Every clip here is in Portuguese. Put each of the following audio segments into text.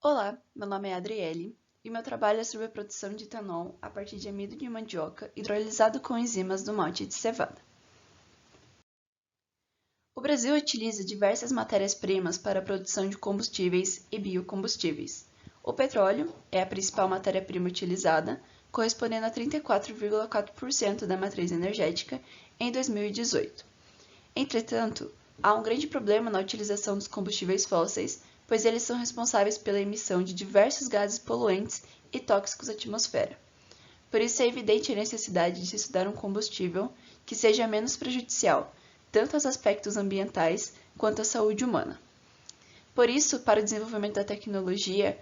Olá, meu nome é Adriele e meu trabalho é sobre a produção de etanol a partir de amido de mandioca hidrolisado com enzimas do malte de cevada. O Brasil utiliza diversas matérias-primas para a produção de combustíveis e biocombustíveis. O petróleo é a principal matéria-prima utilizada, correspondendo a 34,4% da matriz energética em 2018. Entretanto, há um grande problema na utilização dos combustíveis fósseis, pois eles são responsáveis pela emissão de diversos gases poluentes e tóxicos à atmosfera. Por isso é evidente a necessidade de se estudar um combustível que seja menos prejudicial, tanto aos aspectos ambientais quanto à saúde humana. Por isso, para o desenvolvimento da tecnologia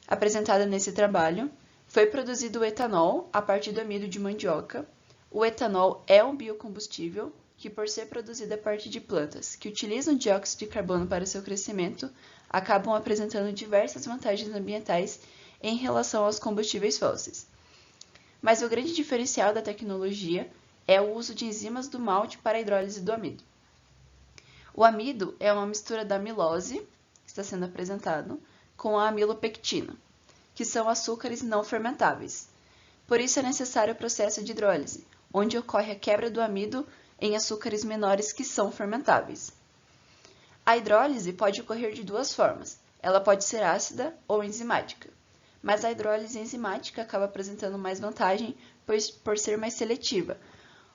apresentada nesse trabalho, foi produzido o etanol a partir do amido de mandioca. O etanol é um biocombustível que, por ser produzido a partir de plantas que utilizam dióxido de carbono para seu crescimento, acabam apresentando diversas vantagens ambientais em relação aos combustíveis fósseis. Mas o grande diferencial da tecnologia é o uso de enzimas do malte para a hidrólise do amido. O amido é uma mistura da amilose, que está sendo apresentado, com a amilopectina, que são açúcares não fermentáveis. Por isso é necessário o processo de hidrólise, onde ocorre a quebra do amido em açúcares menores que são fermentáveis. A hidrólise pode ocorrer de duas formas. Ela pode ser ácida ou enzimática, mas a hidrólise enzimática acaba apresentando mais vantagem por ser mais seletiva,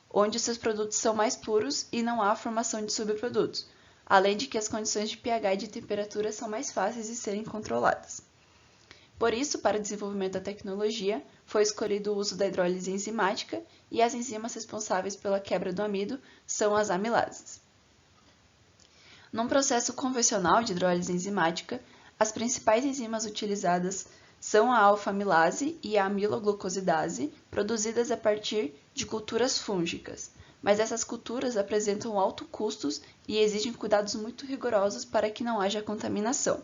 onde seus produtos são mais puros e não há a formação de subprodutos, além de que as condições de pH e de temperatura são mais fáceis de serem controladas. Por isso, para o desenvolvimento da tecnologia, foi escolhido o uso da hidrólise enzimática e as enzimas responsáveis pela quebra do amido são as amilases. Num processo convencional de hidrólise enzimática, as principais enzimas utilizadas são a alfa-amilase e a amiloglucosidase, produzidas a partir de culturas fúngicas, mas essas culturas apresentam altos custos e exigem cuidados muito rigorosos para que não haja contaminação.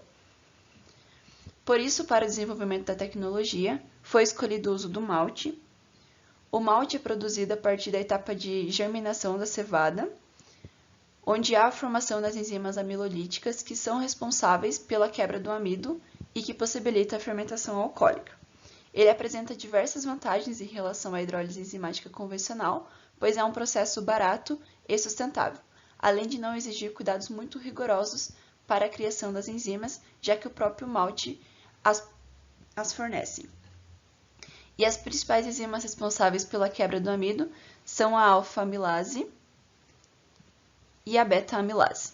Por isso, para o desenvolvimento da tecnologia, foi escolhido o uso do malte. O malte é produzido a partir da etapa de germinação da cevada, onde há a formação das enzimas amilolíticas que são responsáveis pela quebra do amido e que possibilita a fermentação alcoólica. Ele apresenta diversas vantagens em relação à hidrólise enzimática convencional, pois é um processo barato e sustentável, além de não exigir cuidados muito rigorosos para a criação das enzimas, já que o próprio malte as fornece. E as principais enzimas responsáveis pela quebra do amido são a alfa-amilase e a beta-amilase.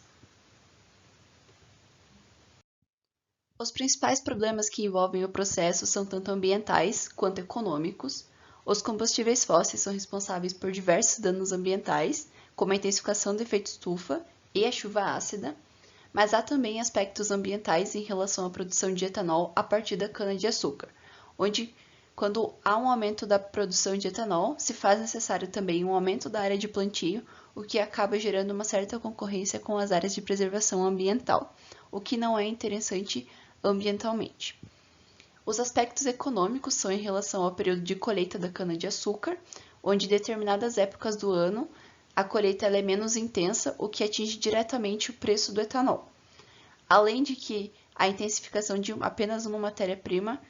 Os principais problemas que envolvem o processo são tanto ambientais quanto econômicos. Os combustíveis fósseis são responsáveis por diversos danos ambientais, como a intensificação do efeito estufa e a chuva ácida, mas há também aspectos ambientais em relação à produção de etanol a partir da cana-de-açúcar, onde, quando há um aumento da produção de etanol, se faz necessário também um aumento da área de plantio, o que acaba gerando uma certa concorrência com as áreas de preservação ambiental, o que não é interessante ambientalmente. Os aspectos econômicos são em relação ao período de colheita da cana-de-açúcar, onde em determinadas épocas do ano a colheita é menos intensa, o que atinge diretamente o preço do etanol. Além de que a intensificação de apenas uma matéria-prima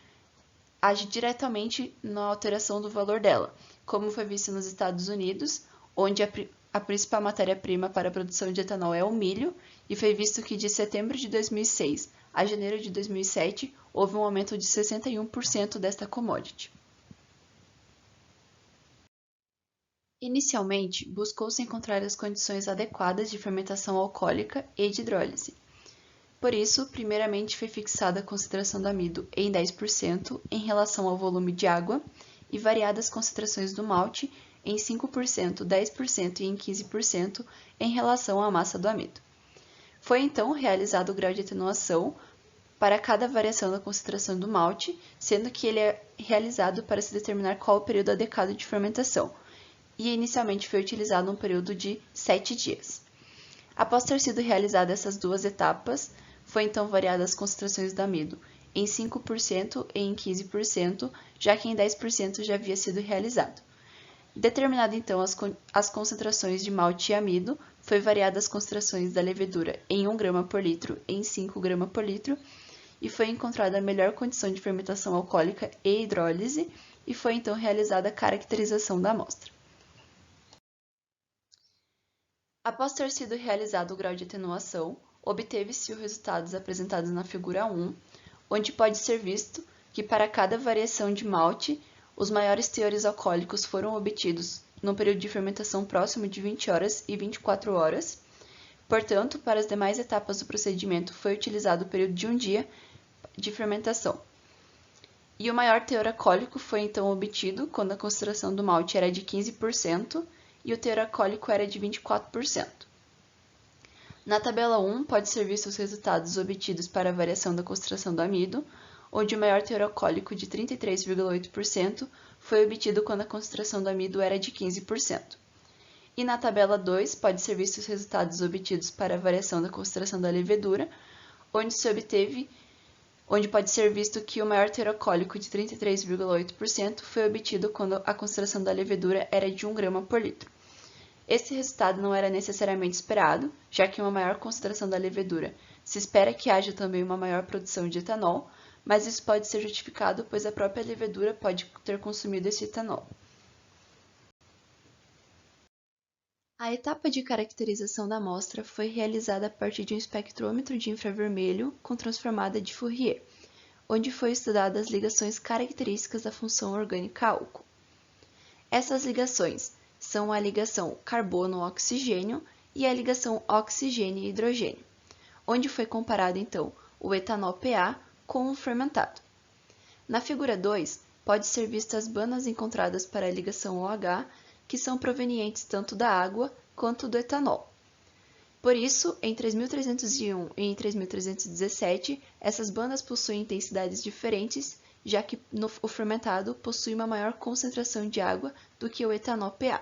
age diretamente na alteração do valor dela, como foi visto nos Estados Unidos, onde a principal matéria-prima para a produção de etanol é o milho, e foi visto que de setembro de 2006 a janeiro de 2007 houve um aumento de 61% desta commodity. Inicialmente, buscou-se encontrar as condições adequadas de fermentação alcoólica e de hidrólise. Por isso, primeiramente foi fixada a concentração do amido em 10% em relação ao volume de água e variadas concentrações do malte em 5%, 10% e em 15% em relação à massa do amido. Foi então realizado o grau de atenuação para cada variação da concentração do malte, sendo que ele é realizado para se determinar qual o período adequado de fermentação, e inicialmente foi utilizado um período de 7 dias. Após ter sido realizadas essas duas etapas, foi então variada as concentrações do amido em 5% e em 15%, já que em 10% já havia sido realizado. Determinado então as concentrações de malte e amido, foi variada as concentrações da levedura em 1 grama por litro e em 5 gramas por litro, e foi encontrada a melhor condição de fermentação alcoólica e hidrólise, e foi então realizada a caracterização da amostra. Após ter sido realizado o grau de atenuação, obteve-se os resultados apresentados na figura 1, onde pode ser visto que para cada variação de malte, os maiores teores alcoólicos foram obtidos num período de fermentação próximo de 20 horas e 24 horas. Portanto, para as demais etapas do procedimento foi utilizado o período de um dia de fermentação. E o maior teor alcoólico foi então obtido quando a concentração do malte era de 15% e o teor alcoólico era de 24%. Na tabela 1, pode ser visto os resultados obtidos para a variação da concentração do amido, onde o maior teor alcoólico de 33,8% foi obtido quando a concentração do amido era de 15%. E na tabela 2, pode ser visto os resultados obtidos para a variação da concentração da levedura, onde pode ser visto que o maior teor alcoólico de 33,8% foi obtido quando a concentração da levedura era de 1 grama por litro. Esse resultado não era necessariamente esperado, já que uma maior concentração da levedura se espera que haja também uma maior produção de etanol, mas isso pode ser justificado, pois a própria levedura pode ter consumido esse etanol. A etapa de caracterização da amostra foi realizada a partir de um espectrômetro de infravermelho com transformada de Fourier, onde foi estudada as ligações características da função orgânica álcool. Essas ligações são a ligação carbono-oxigênio e a ligação oxigênio-hidrogênio, onde foi comparado então o etanol PA com o fermentado. Na figura 2, pode ser vista as bandas encontradas para a ligação OH, que são provenientes tanto da água quanto do etanol. Por isso, em 3301 e em 3317, essas bandas possuem intensidades diferentes, já que o fermentado possui uma maior concentração de água do que o etanol PA.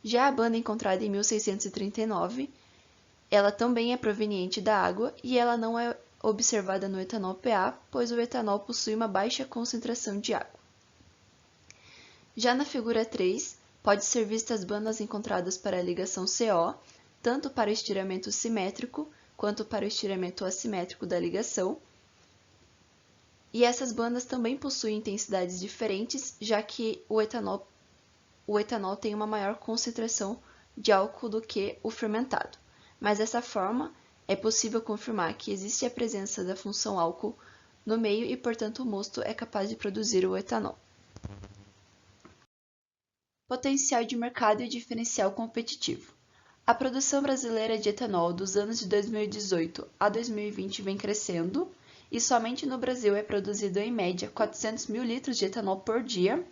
Já a banda encontrada em 1639, ela também é proveniente da água e ela não é observada no etanol PA, pois o etanol possui uma baixa concentração de água. Já na figura 3, pode ser vista as bandas encontradas para a ligação CO, tanto para o estiramento simétrico quanto para o estiramento assimétrico da ligação. E essas bandas também possuem intensidades diferentes, já que o etanol tem uma maior concentração de álcool do que o fermentado. Mas dessa forma, é possível confirmar que existe a presença da função álcool no meio e, portanto, o mosto é capaz de produzir o etanol. Potencial de mercado e diferencial competitivo. A produção brasileira de etanol dos anos de 2018 a 2020 vem crescendo e somente no Brasil é produzido em média 400 mil litros de etanol por dia.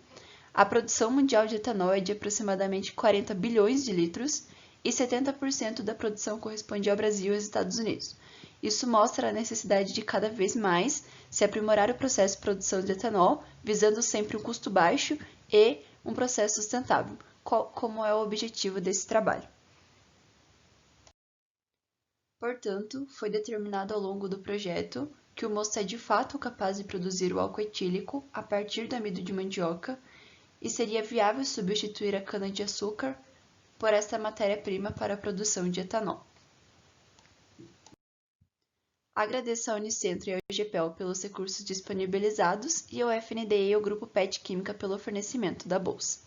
A produção mundial de etanol é de aproximadamente 40 bilhões de litros e 70% da produção corresponde ao Brasil e aos Estados Unidos. Isso mostra a necessidade de cada vez mais se aprimorar o processo de produção de etanol, visando sempre um custo baixo e um processo sustentável, como é o objetivo desse trabalho. Portanto, foi determinado ao longo do projeto que o mosto é de fato capaz de produzir o álcool etílico a partir do amido de mandioca e seria viável substituir a cana-de-açúcar por esta matéria-prima para a produção de etanol. Agradeço à Unicentro e ao IGPEL pelos recursos disponibilizados e ao FNDE e ao Grupo PET Química pelo fornecimento da bolsa.